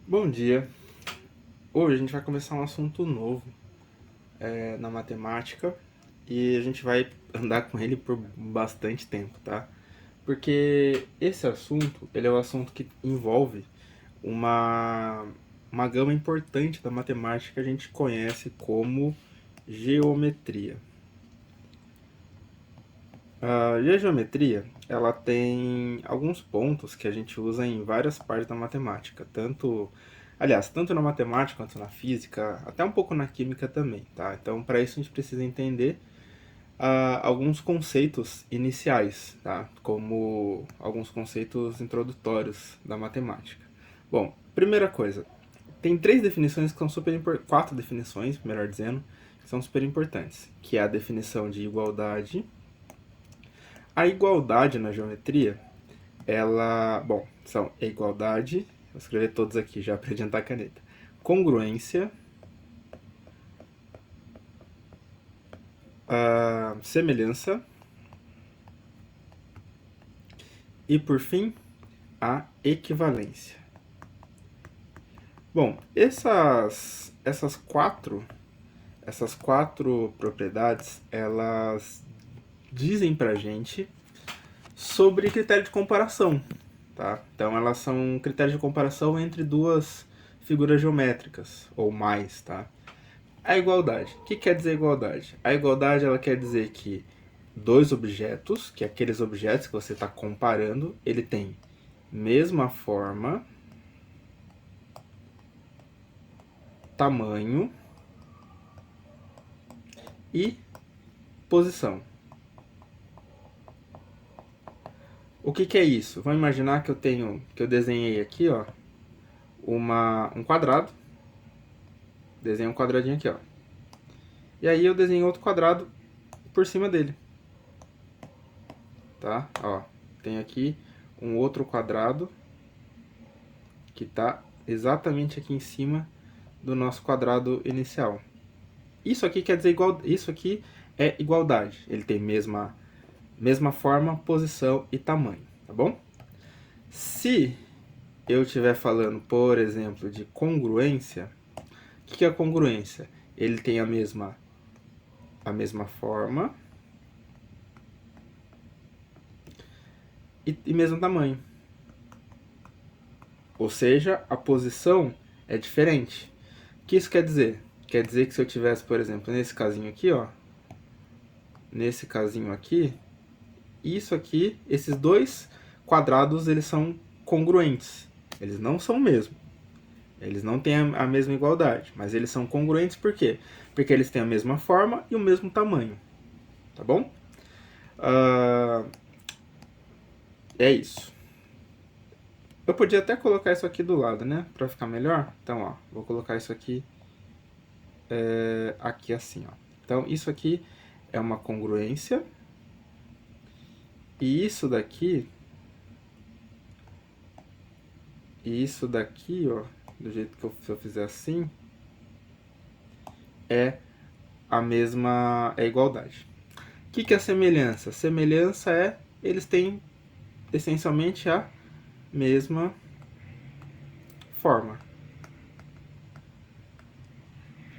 Bom dia! Hoje a gente vai começar um assunto novo na matemática e a gente vai andar com ele por bastante tempo, tá? Porque esse assunto, ele é um assunto que envolve uma, uma gama importante da matemática que a gente conhece como geometria. E a geometria, ela tem alguns pontos que a gente usa em várias partes da matemática, tanto na matemática quanto na física, até um pouco na química também, tá? Então, para isso a gente precisa entender alguns conceitos iniciais, tá? Como alguns conceitos introdutórios da matemática. Bom, primeira coisa, tem quatro definições, melhor dizendo, que são super importantes, que é a definição de igualdade. A igualdade na geometria, são igualdade, vou escrever todos aqui já para adiantar a caneta. Congruência, a semelhança e, por fim, a equivalência. Bom, essas quatro propriedades, elas dizem pra gente sobre critério de comparação, tá? Então elas são critérios de comparação entre duas figuras geométricas ou mais, tá? A igualdade. O que quer dizer igualdade? A igualdade ela quer dizer que dois objetos, que é aqueles objetos que você está comparando, ele tem mesma forma, tamanho e posição. O que é isso? Vamos imaginar que eu desenhei aqui, ó, um quadrado. Desenhei um quadradinho aqui, ó. E aí eu desenhei outro quadrado por cima dele. Tá? Ó, tem aqui um outro quadrado que está exatamente aqui em cima do nosso quadrado inicial. Isso aqui quer dizer isso aqui é igualdade. Ele tem mesma forma, posição e tamanho, tá bom? Se eu estiver falando, por exemplo, de congruência, o que é a congruência? Ele tem a mesma forma e mesmo tamanho. Ou seja, a posição é diferente. O que isso quer dizer? Quer dizer que se eu tivesse, por exemplo, nesse casinho aqui, ó, nesse casinho aqui, isso aqui, esses dois quadrados, eles são congruentes. Eles não são o mesmo. Eles não têm a mesma igualdade, mas eles são congruentes por quê? Porque eles têm a mesma forma e o mesmo tamanho. Tá bom? É isso. Eu podia até colocar isso aqui do lado, né? Pra ficar melhor. Então, ó, vou colocar isso aqui aqui assim, ó. Então, isso aqui é uma congruência. E isso daqui, ó, do jeito que se eu fizer assim, é a mesma igualdade. O que é semelhança? Semelhança é eles têm essencialmente a mesma forma.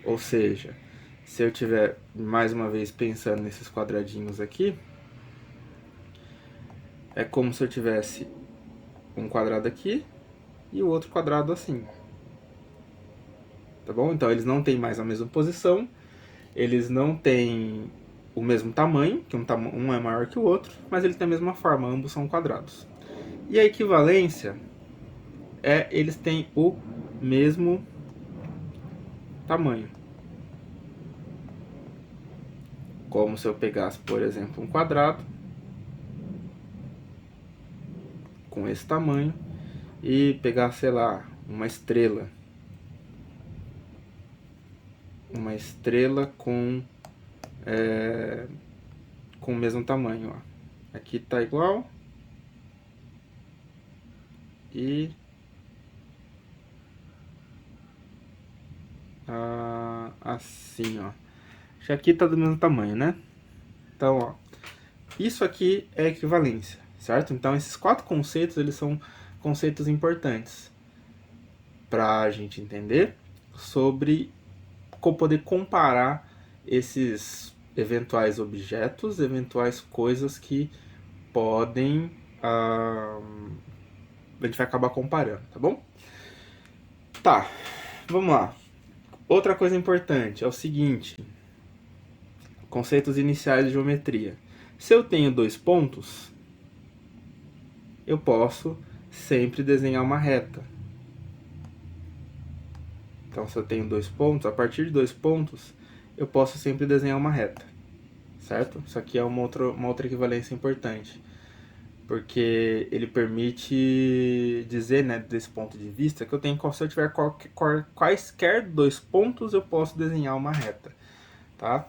Ou seja, se eu tiver mais uma vez pensando nesses quadradinhos aqui, é como se eu tivesse um quadrado aqui e o outro quadrado assim. Tá bom? Então eles não têm mais a mesma posição, eles não têm o mesmo tamanho, que um é maior que o outro, mas eles têm a mesma forma, ambos são quadrados. E a equivalência é eles têm o mesmo tamanho. Como se eu pegasse, por exemplo, um quadrado com esse tamanho e pegasse, sei lá, uma estrela. Uma estrela com o mesmo tamanho, ó. Aqui tá igual. E assim, ó. Acho que aqui tá do mesmo tamanho, né? Então, ó, isso aqui é equivalência, certo? Então, esses quatro conceitos, eles são conceitos importantes. para a gente entender sobre poder comparar esses eventuais objetos, eventuais coisas que podem. A gente vai acabar comparando, tá bom? Tá, vamos lá. Outra coisa importante é o seguinte: conceitos iniciais de geometria. Se eu tenho dois pontos, eu posso sempre desenhar uma reta. Então, se eu tenho dois pontos, a partir de dois pontos, eu posso sempre desenhar uma reta, certo? Isso aqui é uma outra equivalência importante, porque ele permite dizer, né, desse ponto de vista, que eu tenho, se eu tiver quaisquer dois pontos, eu posso desenhar uma reta, tá?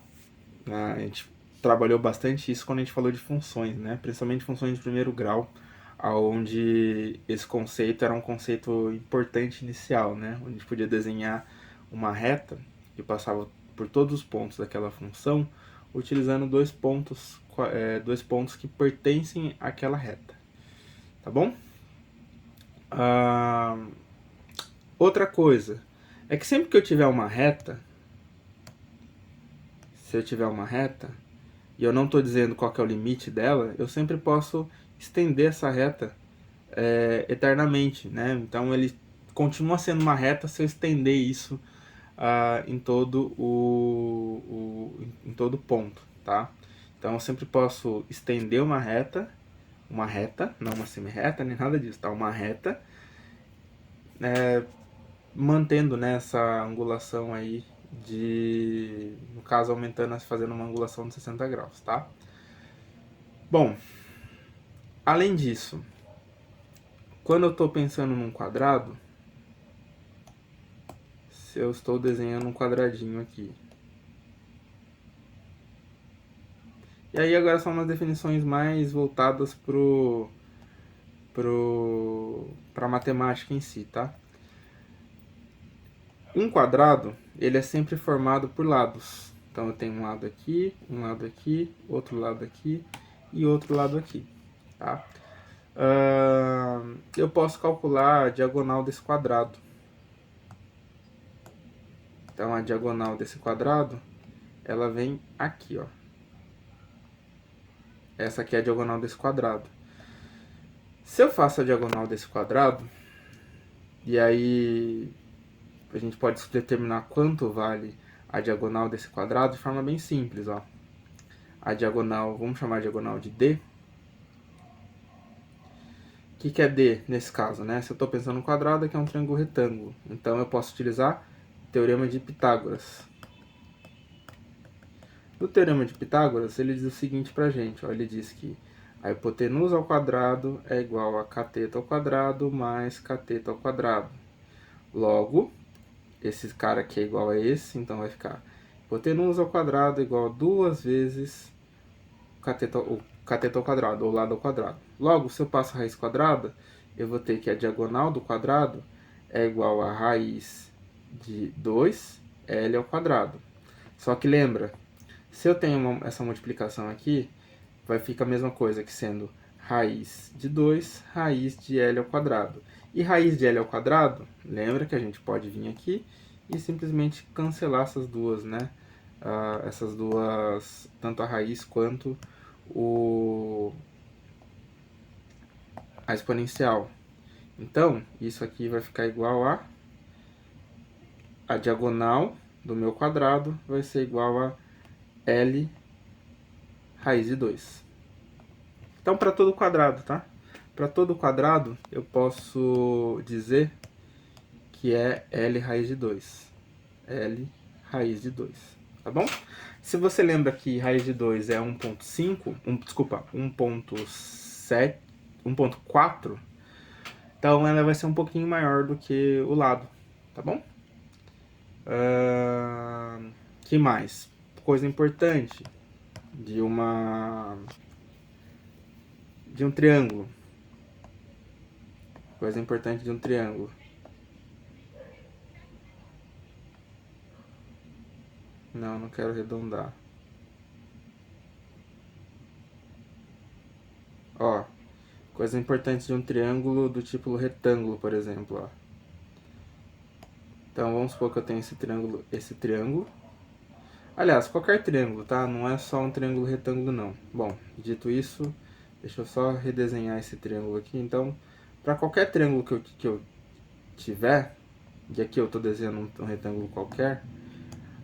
A gente trabalhou bastante isso quando a gente falou de funções, né? Principalmente funções de primeiro grau, onde esse conceito era um conceito importante inicial, né? Onde a gente podia desenhar uma reta que passava por todos os pontos daquela função, utilizando dois pontos que pertencem àquela reta, tá bom? Outra coisa é que sempre que eu tiver uma reta, se eu tiver uma reta, e eu não estou dizendo qual que é o limite dela, eu sempre posso estender essa reta eternamente, né? Então ele continua sendo uma reta se eu estender isso em todo em todo ponto, tá? Então eu sempre posso estender uma reta, não uma semi-reta nem nada disso, tá? Uma reta, mantendo, né, essa angulação aí no caso aumentando, fazendo uma angulação de 60 graus, tá? Bom, além disso, quando eu estou pensando num quadrado, se eu estou desenhando um quadradinho aqui, e aí agora são umas definições mais voltadas para matemática em si, tá? Um quadrado, ele é sempre formado por lados. Então eu tenho um lado aqui, outro lado aqui e outro lado aqui, tá? Eu posso calcular a diagonal desse quadrado. Então a diagonal desse quadrado, ela vem aqui, ó. Essa aqui é a diagonal desse quadrado. Se eu faço a diagonal desse quadrado, e aí a gente pode determinar quanto vale a diagonal desse quadrado de forma bem simples, ó. A diagonal, vamos chamar a diagonal de D. O que é D nesse caso, né? Se eu estou pensando no quadrado, aqui é um triângulo retângulo. Então eu posso utilizar o Teorema de Pitágoras. No Teorema de Pitágoras, ele diz o seguinte pra gente, ó, ele diz que a hipotenusa ao quadrado é igual a cateto ao quadrado mais cateto ao quadrado. Logo, esse cara aqui é igual a esse, então vai ficar hipotenusa ao quadrado é igual a 2 vezes o cateto ao quadrado, ou lado ao quadrado. Logo, se eu passo a raiz quadrada, eu vou ter que a diagonal do quadrado é igual a raiz de 2L ao quadrado. Só que lembra, se eu tenho essa multiplicação aqui, vai ficar a mesma coisa que sendo raiz de 2, raiz de L ao quadrado. E raiz de L ao quadrado, lembra que a gente pode vir aqui e simplesmente cancelar essas duas, né? Essas duas, tanto a raiz quanto a exponencial. Então, isso aqui vai ficar igual a diagonal do meu quadrado vai ser igual a L raiz de 2. Então, para todo quadrado, tá? Para todo quadrado, eu posso dizer que é L raiz de 2. L raiz de 2, tá bom? Se você lembra que raiz de 2 é 1.5, desculpa, 1.7, 1.4, então ela vai ser um pouquinho maior do que o lado, tá bom? Que mais? Coisa importante de um triângulo. Coisa importante de um triângulo. Não quero arredondar. Ó, coisa importante de um triângulo do tipo retângulo, por exemplo, ó. Então vamos supor que eu tenho esse triângulo. Aliás, qualquer triângulo, tá? Não é só um triângulo retângulo, não. Bom, dito isso, deixa eu só redesenhar esse triângulo aqui. Então, para qualquer triângulo que eu tiver, e aqui eu estou desenhando um retângulo qualquer,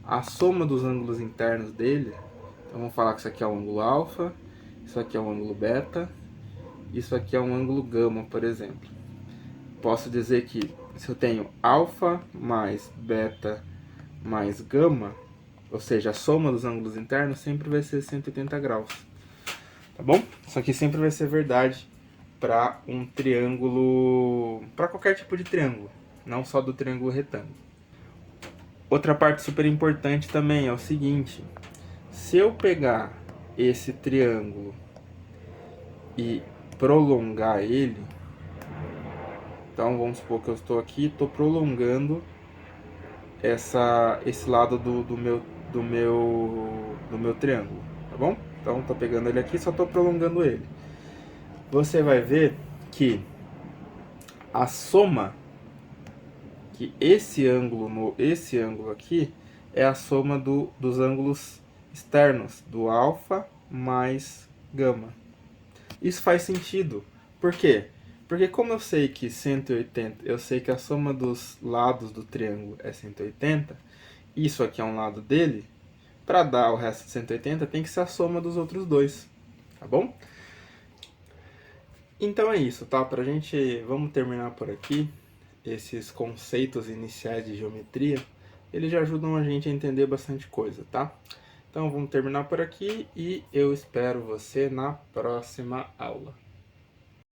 a soma dos ângulos internos dele, então vamos falar que isso aqui é um ângulo alfa, isso aqui é um ângulo beta, isso aqui é um ângulo gama, por exemplo. Posso dizer que se eu tenho alfa mais beta mais gama, ou seja, a soma dos ângulos internos sempre vai ser 180 graus. Tá bom? Isso aqui sempre vai ser verdade para um triângulo, para qualquer tipo de triângulo, não só do triângulo retângulo. Outra parte super importante também é o seguinte: se eu pegar esse triângulo e prolongar ele, então vamos supor que eu estou aqui, estou prolongando esse lado do meu triângulo, tá bom? Então estou pegando ele aqui, só estou prolongando ele. Você vai ver que a soma, que esse ângulo aqui é a soma dos ângulos externos, do alfa mais gama. Isso faz sentido. Por quê? Porque como eu sei que 180, eu sei que a soma dos lados do triângulo é 180, isso aqui é um lado dele, para dar o resto de 180 tem que ser a soma dos outros dois, tá bom? Então é isso, tá? Vamos terminar por aqui. Esses conceitos iniciais de geometria, eles já ajudam a gente a entender bastante coisa, tá? Então vamos terminar por aqui e eu espero você na próxima aula.